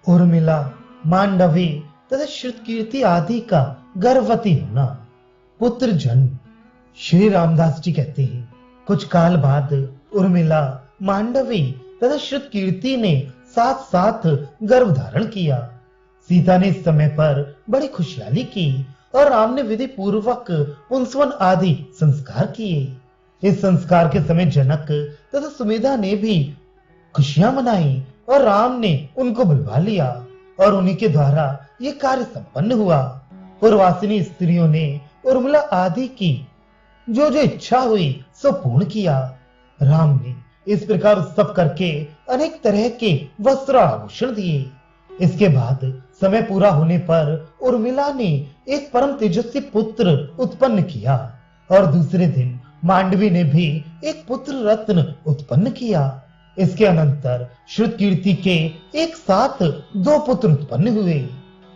उर्मिला, मांडवी तथा श्रुतकीर्ति आदि का गर्भवती होना। पुत्र जन्म। श्री रामदास जी कहते हैं, कुछ काल बाद उर्मिला, मांडवी तथा श्रुतकीर्ति ने साथ साथ गर्भ धारण किया। सीता ने इस समय पर बड़ी खुशहाली की और राम ने विधि पूर्वक पुंसवन आदि संस्कार किए। इस संस्कार के समय जनक तथा सुमेधा ने भी खुशियां मनाई और राम ने उनको बुलवा लिया और उन्हीं के द्वारा ये कार्य संपन्न हुआ। पूर्वासिनी स्त्रियों ने उर्मिला आदि की जो जो इच्छा हुई सो पूर्ण किया। राम ने इस प्रकार उत्सव करके अनेक तरह के वस्त्र आभूषण दिए। इसके बाद समय पूरा होने पर उर्मिला ने एक परम तेजस्वी पुत्र उत्पन्न किया और दूसरे दिन मांडवी ने भी एक पुत्र रत्न उत्पन्न किया। इसके अनंतर श्रुतकीर्ति के एक साथ दो पुत्र उत्पन्न हुए।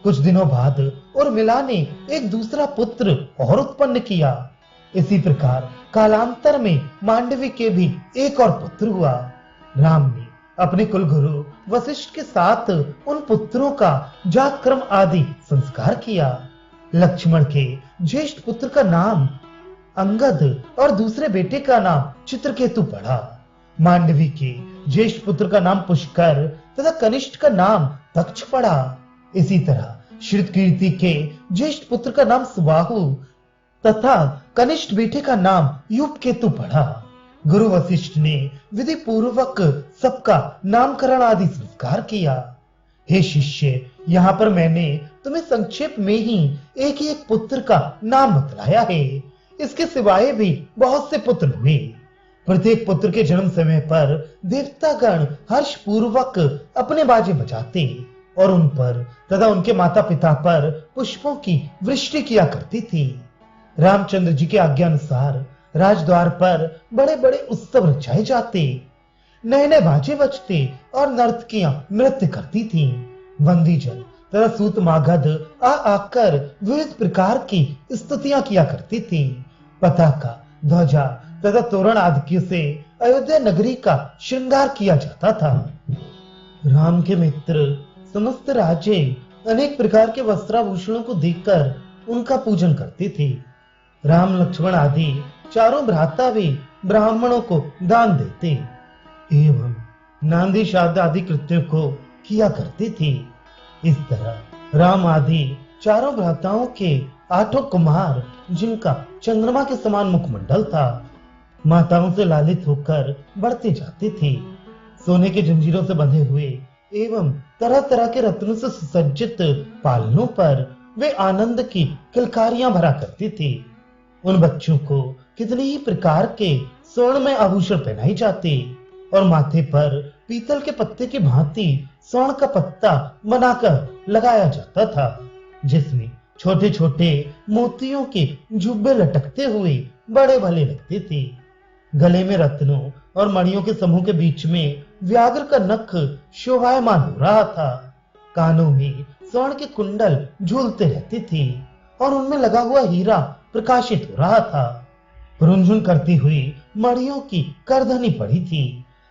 कुछ दिनों बाद उर्मिला ने एक दूसरा पुत्र और उत्पन्न किया। इसी प्रकार कालांतर में मांडवी के भी एक और पुत्र हुआ। राम ने अपने कुलगुरु वशिष्ठ के साथ उन पुत्रों का जातक्रम आदि संस्कार किया। लक्ष्मण के ज्येष्ठ पुत्र का नाम अंगद और दूसरे बेटे का नाम चित्रकेतु पड़ा। मांडवी के ज्येष्ठ पुत्र का नाम पुष्कर तथा कनिष्ठ का नाम तक्ष पड़ा। इसी तरह श्रुतकीर्ति के ज्येष्ठ पुत्र का नाम सुबाहु तथा कनिष्ठ बेटे का नाम युगकेतु पड़ा। गुरु वशिष्ठ ने विधि पूर्वक सबका नामकरण आदि संस्कार किया। हे शिष्य, यहाँ पर मैंने तुम्हें संक्षेप में ही एक पुत्र का नाम बतलाया है। इसके सिवाय भी बहुत से पुत्र हुए। प्रत्येक पुत्र के जन्म समय पर देवतागण हर्ष पूर्वक अपने बाजे बजाते और उन पर तथा उनके माता पिता पर पुष्पों की वृष्टि किया करती थी। रामचंद्र जी के आज्ञा अनुसार राजद्वार पर बड़े बड़े उत्सव रचाए जाते, नए नए बाजे बजते और नर्तकियां नृत्य करती थीं। बंदीजन तथा सूत मागध आकर विविध प्रकार की स्तुतियां किया करती थीं। पताका, ध्वजा तथा तोरण आदि से अयोध्या नगरी का श्रृंगार किया जाता था। राम के मित्र समस्त राजे अनेक प्रकार के वस्त्राभूषणों को देखकर उनका पूजन करते थे। राम, लक्ष्मण आदि चारों भ्राता भी ब्राह्मणों को दान देते एवं नांदी श्राद्ध आदि कृत्यों को किया करते थे। इस तरह राम आदि चारों भ्राताओं के 8 कुमार, जिनका चंद्रमा के समान मुखमंडल था, माताओं से लालित होकर बढ़ते जाते थे। सोने के जंजीरों से बंधे हुए एवं तरह तरह के रत्नों से सुसज्जित पालनों पर वे आनंद की किलकारियां भरा करते थे। उन बच्चों को कितने ही प्रकार के स्वर्ण में आभूषण पहनाए जाते और माथे पर पीतल के पत्ते की भांति स्वर्ण का पत्ता बनाकर लगाया जाता था, जिसमें छोटे छोटे मोतियों के जुब्बे लटकते हुए बड़े भले लगते थे। गले में रत्नों और मणियों के समूह के बीच में व्याघ्र का नख शोभायमान हो रहा था। कानों में स्वर्ण के कुंडल झूलते रहते थे और उनमें लगा हुआ हीरा प्रकाशित हो रहा था। रुनझुन करती हुई मणियों की करधनी पड़ी थी।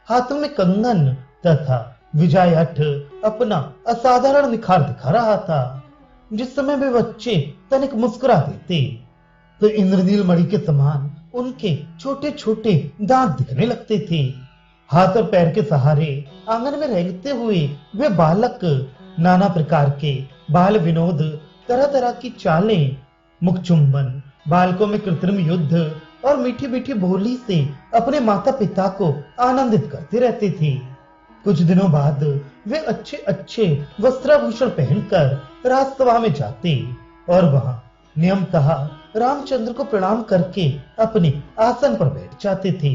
हाथों में कंगन तथा विजयठ अपना असाधारण निखार दिखा रहा था। जिस समय वे बच्चे तनिक मुस्कुरा देते तो इंद्रनील मणि के समान उनके छोटे छोटे दांत दिखने लगते थे। हाथ और पैर के सहारे आंगन में रेंगते हुए वे बालक नाना प्रकार के बाल विनोद, तरह तरह की चालें, मुख चुंबन, बालकों में कृत्रिम युद्ध और मीठी मीठी बोली से अपने माता पिता को आनंदित करते रहते थे। कुछ दिनों बाद वे अच्छे अच्छे वस्त्राभूषण पहनकर राजसभा में जाते और वहां नियमतः रामचंद्र को प्रणाम करके अपने आसन पर बैठ जाते थे।